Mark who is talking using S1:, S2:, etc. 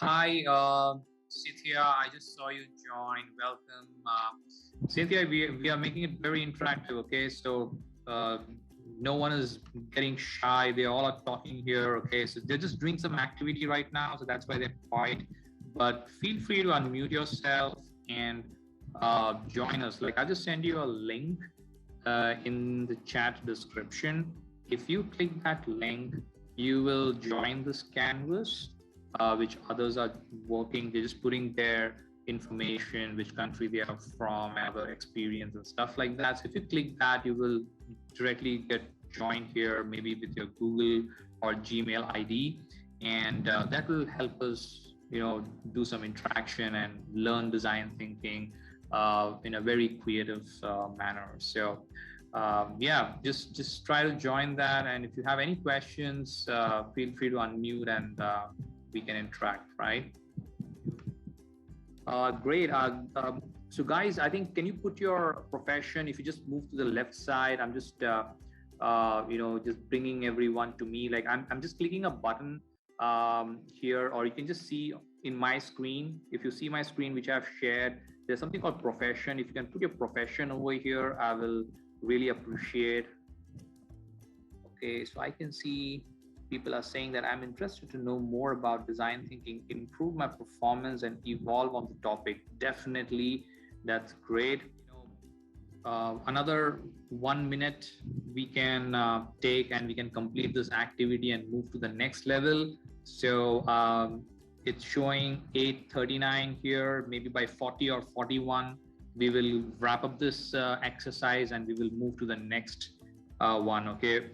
S1: Hi, Cynthia. I just saw you join. Welcome. Cynthia, we are making it very interactive, okay? So no one is getting shy. They all are talking here, okay? So they're just doing some activity right now, so that's why they're quiet. But feel free to unmute yourself and join us. Like, I'll just send you a link in the chat description. If you click that link, you will join this canvas, which others are working. They're just putting their information, which country they are from, and other experience and stuff like that. So if you click that, you will directly get joined here, maybe with your Google or Gmail ID, and that will help us, do some interaction and learn design thinking in a very creative manner. So yeah, just try to join that, and if you have any questions, feel free to unmute and we can interact, right? Great. So guys, I think, can you put your profession, if you just move to the left side? I'm just just bringing everyone to me. Like, I'm just clicking a button here, or you can just see in my screen. If you see my screen, which I've shared, there's something called profession. If you can put your profession over here, I will really appreciate. Okay, so I can see people are saying that I'm interested to know more about design thinking, improve my performance, and evolve on the topic. Definitely, that's great. Another 1 minute we can take, and we can complete this activity and move to the next level. So it's showing 8:39 here. Maybe by 40 or 41, we will wrap up this exercise and we will move to the next one. Okay.